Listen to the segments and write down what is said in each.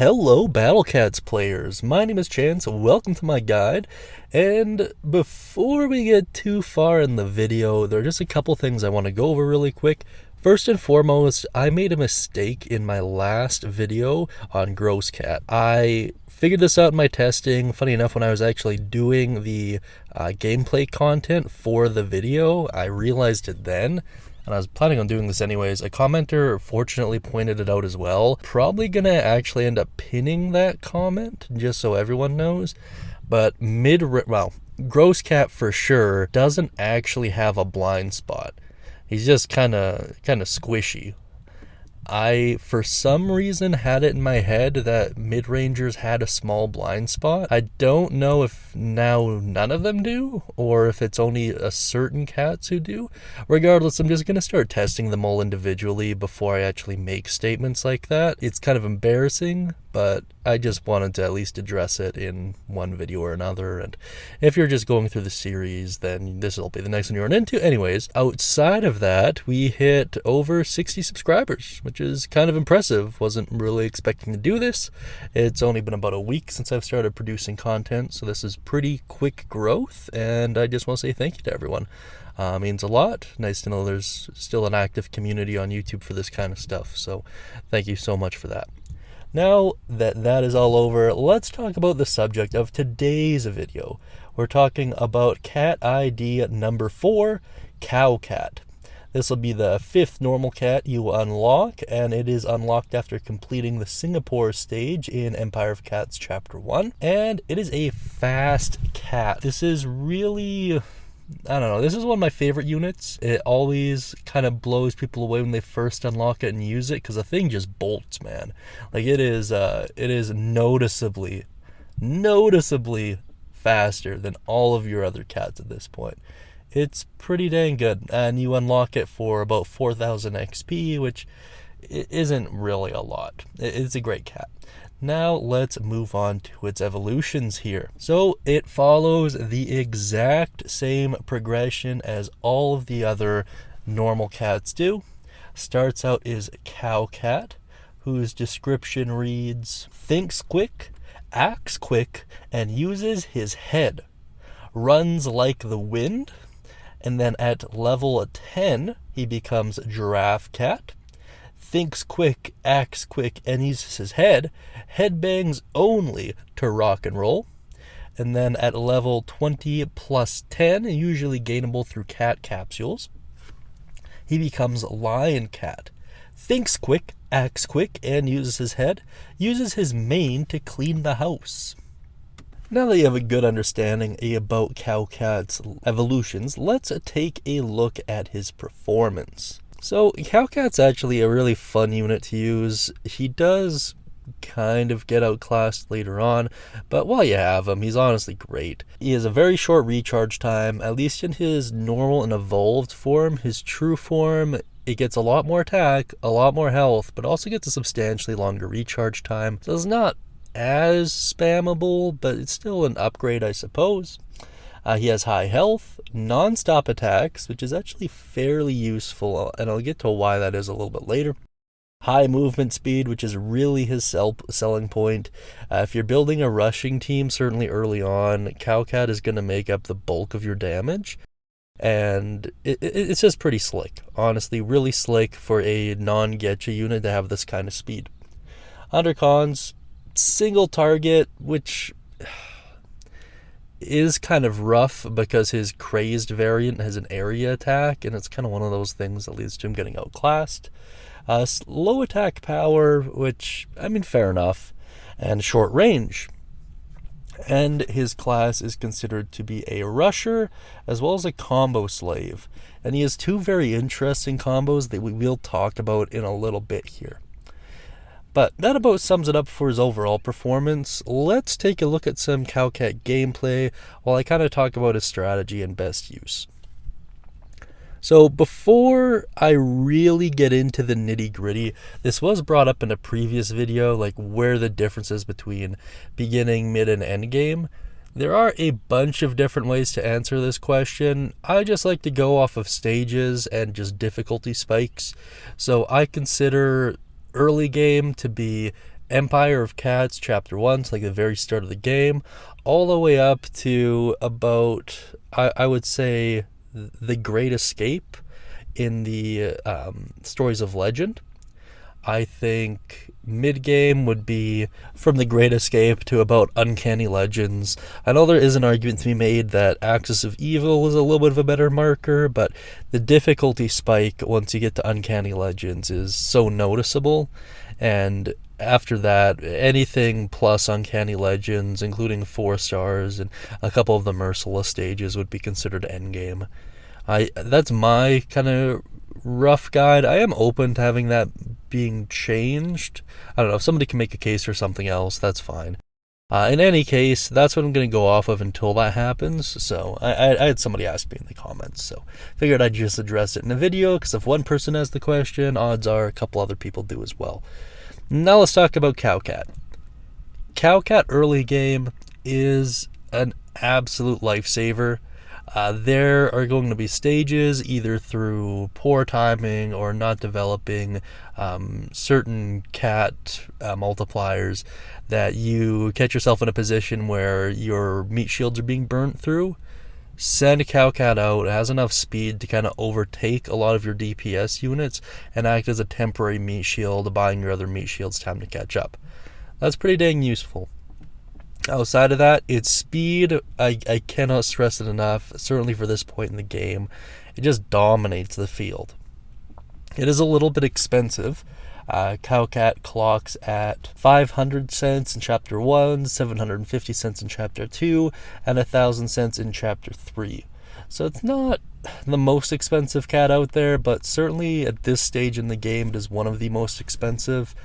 Hello Battle Cats players, my name is Chance, welcome to my guide, and before we get too far in the video, there are just a couple things I want to go over really quick. First and foremost, I made a mistake in my last video on Crazed Cat. I figured this out in my testing. Funny enough, when I was actually doing the gameplay content for the video, I realized it then. And I was planning on doing this anyways. A commenter fortunately pointed it out as well. Probably gonna actually end up pinning that comment just so everyone knows. But Crazed Cat for sure doesn't actually have a blind spot. He's just kind of squishy. I, for some reason, had it in my head that mid-rangers had a small blind spot. I don't know if now none of them do, or if it's only a certain cats who do. Regardless, I'm just going to start testing them all individually before I actually make statements like that. It's kind of embarrassing, but I just wanted to at least address it in one video or another. And if you're just going through the series, then this will be the next one you run into. Anyways, outside of that, we hit over 60 subscribers, which is kind of impressive. Wasn't really expecting to do this. It's only been about a week since I've started producing content, so this is pretty quick growth, and I just want to say thank you to everyone. Means a lot. Nice to know there's still an active community on YouTube for this kind of stuff, so thank you so much for that. Now that is all over, let's talk about the subject of today's video. We're talking about cat ID number 4, Cow Cat. This will be the 5th normal cat you unlock, and it is unlocked after completing the Singapore stage in Empire of Cats Chapter 1. And it is a fast cat. This is really, I don't know, this is one of my favorite units. It always kind of blows people away when they first unlock it and use it, because the thing just bolts, man. Like it is noticeably faster than all of your other cats at this point. It's pretty dang good, and you unlock it for about 4,000 XP, which isn't really a lot. It's a great cat. Now let's move on to its evolutions here. So it follows the exact same progression as all of the other normal cats do. Starts out is Cow Cat, whose description reads, thinks quick, acts quick, and uses his head. Runs like the wind. And then at level 10, he becomes Giraffe Cat. Thinks quick, acts quick, and uses his head. Headbangs only to rock and roll. And then at level 20 plus 10, usually gainable through cat capsules, he becomes Lion Cat. Thinks quick, acts quick, and uses his head. Uses his mane to clean the house. Now that you have a good understanding about Cow Cat's evolutions, let's take a look at his performance. So Cow Cat's actually a really fun unit to use. He does kind of get outclassed later on, but while you have him, he's honestly great. He has a very short recharge time, at least in his normal and evolved form. His true form, it gets a lot more attack, a lot more health, but also gets a substantially longer recharge time. So it's not as spammable, but it's still an upgrade, I suppose. He has high health, non-stop attacks, which is actually fairly useful, and I'll get to why that is a little bit later. High movement speed, which is really his selling point. If you're building a rushing team, certainly early on, Cow Cat is going to make up the bulk of your damage. And it's just pretty slick. Honestly, really slick for a non-gacha unit to have this kind of speed. Under cons, single target, which is kind of rough because his crazed variant has an area attack, and it's kind of one of those things that leads to him getting outclassed. Low attack power, which, I mean, fair enough, and short range. And his class is considered to be a rusher as well as a combo slave. And he has two very interesting combos that we will talk about in a little bit here. But that about sums it up for his overall performance. Let's take a look at some Cow Cat gameplay while I kind of talk about his strategy and best use. So before I really get into the nitty-gritty, this was brought up in a previous video, like where the differences between beginning, mid, and end game. There are a bunch of different ways to answer this question. I just like to go off of stages and just difficulty spikes. So I consider early game to be Empire of Cats Chapter 1, so like the very start of the game, all the way up to about, I would say, The Great Escape in the Stories of Legend. I think mid-game would be from The Great Escape to about Uncanny Legends. I know there is an argument to be made that Axis of Evil is a little bit of a better marker, but the difficulty spike once you get to Uncanny Legends is so noticeable, and after that, anything plus Uncanny Legends, including 4 stars and a couple of the Merciless stages, would be considered endgame. That's my kind of rough guide. I am open to having that being changed. I don't know, if somebody can make a case for something else, that's fine. In any case, that's what I'm going to go off of until that happens. So I had somebody ask me in the comments, so figured I'd just address it in a video, because if one person has the question, odds are a couple other people do as well. Now let's talk about Cow Cat. Cow Cat early game is an absolute lifesaver. There are going to be stages, either through poor timing or not developing certain cat multipliers, that you catch yourself in a position where your meat shields are being burnt through. Send a Cow Cat out. It has enough speed to kind of overtake a lot of your DPS units and act as a temporary meat shield, buying your other meat shields time to catch up. That's pretty dang useful. Outside of that, its speed, I cannot stress it enough, certainly for this point in the game. It just dominates the field. It is a little bit expensive. Cow Cat clocks at 500 cents in Chapter 1, 750 cents in Chapter 2, and 1,000 cents in Chapter 3. So it's not the most expensive cat out there, but certainly at this stage in the game it is one of the most expensive.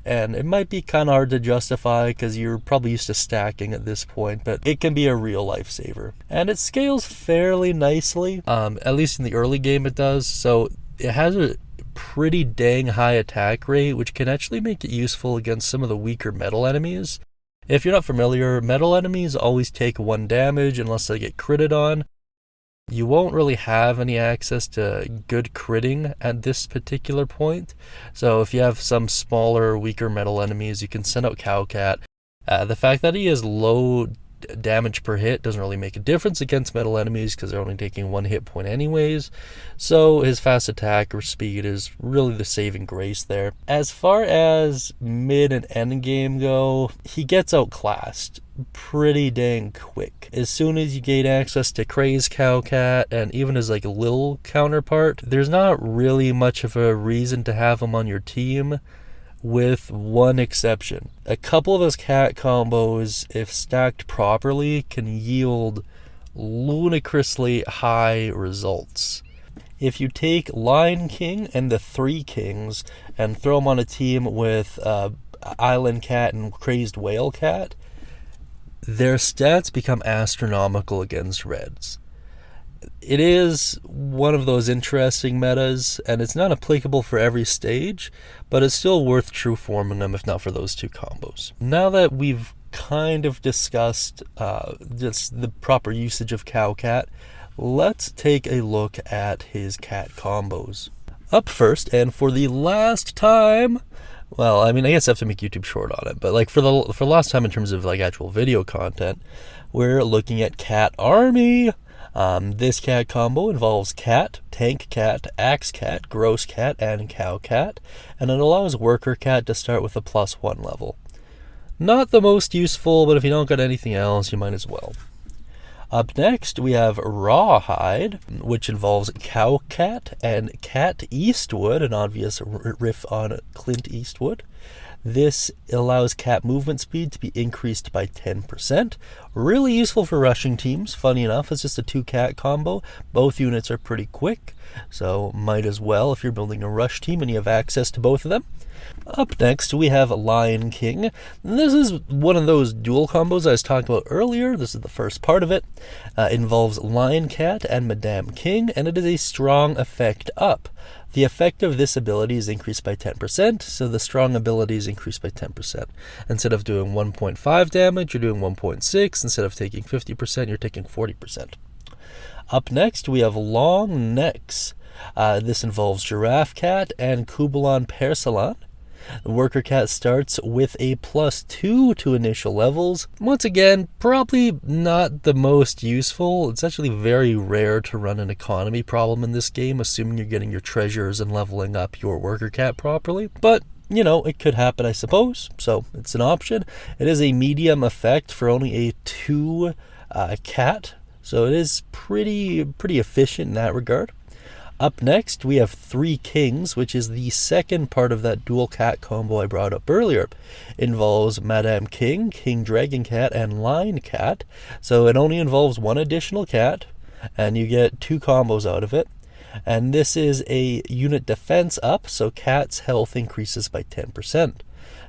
And it might be kind of hard to justify because you're probably used to stacking at this point, but it can be a real lifesaver. And it scales fairly nicely, at least in the early game it does. So it has a pretty dang high attack rate, which can actually make it useful against some of the weaker metal enemies. If you're not familiar, metal enemies always take 1 damage unless they get critted on. You won't really have any access to good critting at this particular point. So if you have some smaller, weaker metal enemies, you can send out Cow Cat. The fact that he has low damage per hit doesn't really make a difference against metal enemies because they're only taking 1 hit point anyways. So his fast attack or speed is really the saving grace there. As far as mid and end game go, he gets outclassed pretty dang quick. As soon as you gain access to Crazed Cow Cat and even his like little counterpart, there's not really much of a reason to have him on your team, with one exception. A couple of his cat combos, if stacked properly, can yield ludicrously high results. If you take Lion King and the 3 Kings and throw them on a team with Island Cat and Crazed Whale Cat, their stats become astronomical against reds. It is one of those interesting metas, and it's not applicable for every stage, but it's still worth true forming them if not for those 2 combos. Now that we've kind of discussed just the proper usage of Cow Cat, let's take a look at his cat combos. Up first, and for the last time, well, I mean, I guess I have to make YouTube short on it, but like for last time in terms of like actual video content, we're looking at Cat Army. This cat combo involves Cat, Tank Cat, Axe Cat, Gross Cat, and Cow Cat, and it allows Worker Cat to start with a +1 level. Not the most useful, but if you don't got anything else, you might as well. Up next, we have Rawhide, which involves Cow Cat and Cat Eastwood, an obvious riff on Clint Eastwood. This allows cat movement speed to be increased by 10%. Really useful for rushing teams. Funny enough, it's just a 2-cat combo. Both units are pretty quick, so might as well if you're building a rush team and you have access to both of them. Up next, we have Lion King. This is one of those dual combos I was talking about earlier. This is the first part of it. Involves Lion Cat and Madame King, and it is a strong effect up. The effect of this ability is increased by 10%, so the strong ability is increased by 10%. Instead of doing 1.5 damage, you're doing 1.6. Instead of taking 50%, you're taking 40%. Up next, we have Long Necks. This involves Giraffe Cat and Kubalon Persilan. The worker cat starts with a +2 to initial levels. Once again, probably not the most useful. It's actually very rare to run an economy problem in this game, assuming you're getting your treasures and leveling up your worker cat properly. But you know, it could happen, I suppose, so it's an option. It is a medium effect for only a 2 cat, so it is pretty efficient in that regard. Up next, we have 3 kings, which is the second part of that dual cat combo I brought up earlier. It involves Madame King, King Dragon Cat, and Lion Cat, so it only involves 1 additional cat, and you get 2 combos out of it. And this is a unit defense up, so cat's health increases by 10%.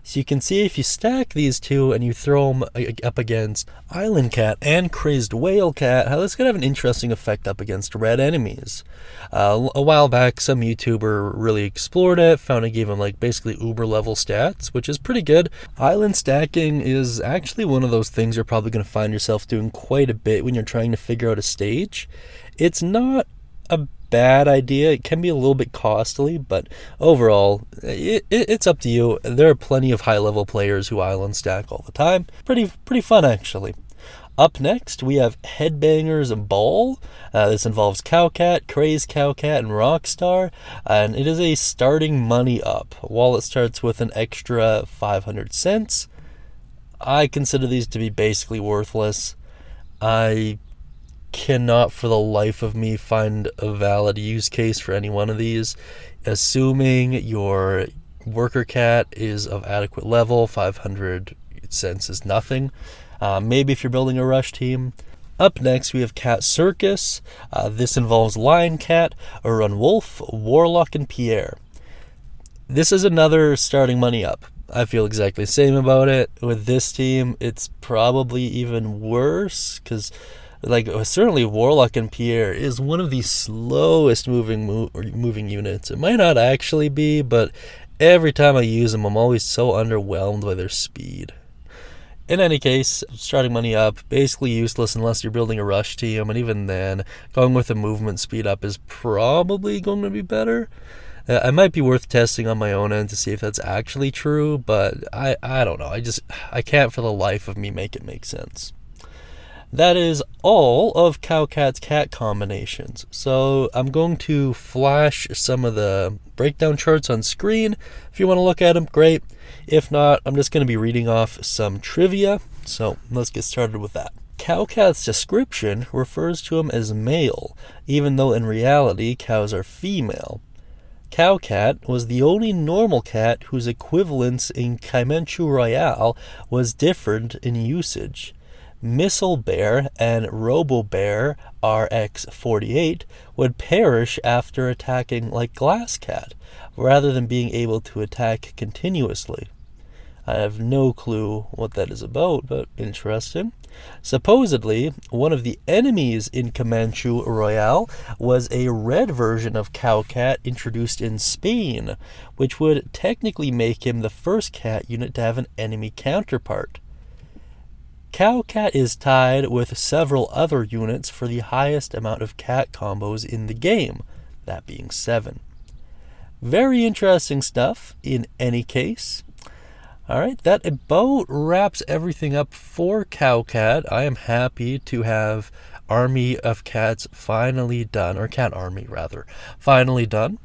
So you can see if you stack these two and you throw them up against Island Cat and Crazed Whale Cat, how this could have an interesting effect up against red enemies. A while back, some YouTuber really explored it, found it gave him like basically uber level stats, which is pretty good. Island stacking is actually one of those things you're probably going to find yourself doing quite a bit when you're trying to figure out a stage. It's not a bad idea. It can be a little bit costly, but overall it's up to you. There are plenty of high level players who island stack all the time. Pretty fun actually. Up next we have Headbangers Ball. This involves Cow Cat, Crazed Cow Cat, and Rockstar, and it is a starting money up. While it starts with an extra 500 cents, I consider these to be basically worthless. I cannot for the life of me find a valid use case for any one of these. Assuming your worker cat is of adequate level, 500 cents is nothing. Maybe if you're building a rush team. Up next we have Cat Circus. This involves Lion Cat, Arun Wolf, Warlock, and Pierre. This is another starting money up. I feel exactly the same about it. With this team it's probably even worse, because certainly Warlock and Pierre is one of the slowest moving units. It might not actually be, but every time I use them, I'm always so underwhelmed by their speed. In any case, starting money up, basically useless unless you're building a rush team, and even then, going with a movement speed up is probably going to be better. It might be worth testing on my own end to see if that's actually true, but I don't know. I can't for the life of me make it make sense. That is all of Cow Cat's cat combinations. So I'm going to flash some of the breakdown charts on screen. If you want to look at them, great. If not, I'm just going to be reading off some trivia. So let's get started with that. Cow Cat's description refers to him as male, even though in reality cows are female. Cow Cat was the only normal cat whose equivalence in Kaimenchu Royale was different in usage. Missile Bear and Robo Bear RX-48 would perish after attacking like Glass Cat, rather than being able to attack continuously. I have no clue what that is about, but interesting. Supposedly, one of the enemies in Kaimenchu Royale was a red version of Cow Cat introduced in Spain, which would technically make him the first cat unit to have an enemy counterpart. Cow Cat is tied with several other units for the highest amount of cat combos in the game, that being 7. Very interesting stuff in any case. Alright, that about wraps everything up for Cow Cat. I am happy to have Army of Cats finally done, or Cat Army rather, finally done.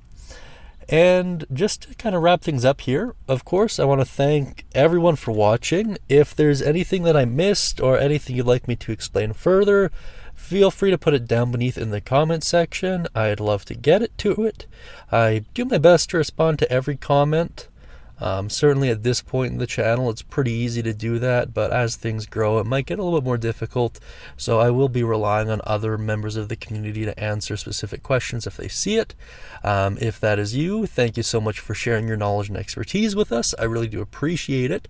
And just to kind of wrap things up here, of course, I want to thank everyone for watching. If there's anything that I missed or anything you'd like me to explain further, feel free to put it down beneath in the comment section. I'd love to get to it. I do my best to respond to every comment. Certainly at this point in the channel, it's pretty easy to do that, but as things grow, it might get a little bit more difficult, so I will be relying on other members of the community to answer specific questions if they see it. If that is you, thank you so much for sharing your knowledge and expertise with us. I really do appreciate it.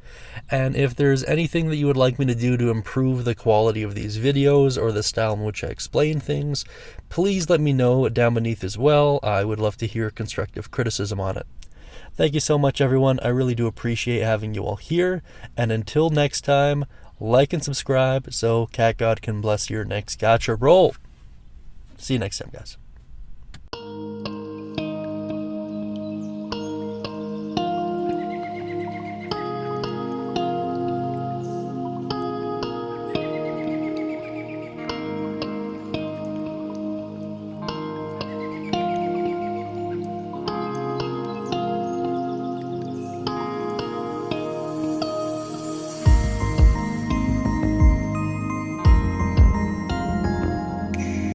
And if there's anything that you would like me to do to improve the quality of these videos or the style in which I explain things, please let me know down beneath as well. I would love to hear constructive criticism on it. Thank you so much, everyone. I really do appreciate having you all here. And until next time, like and subscribe so Cat God can bless your next gacha roll. See you next time, guys.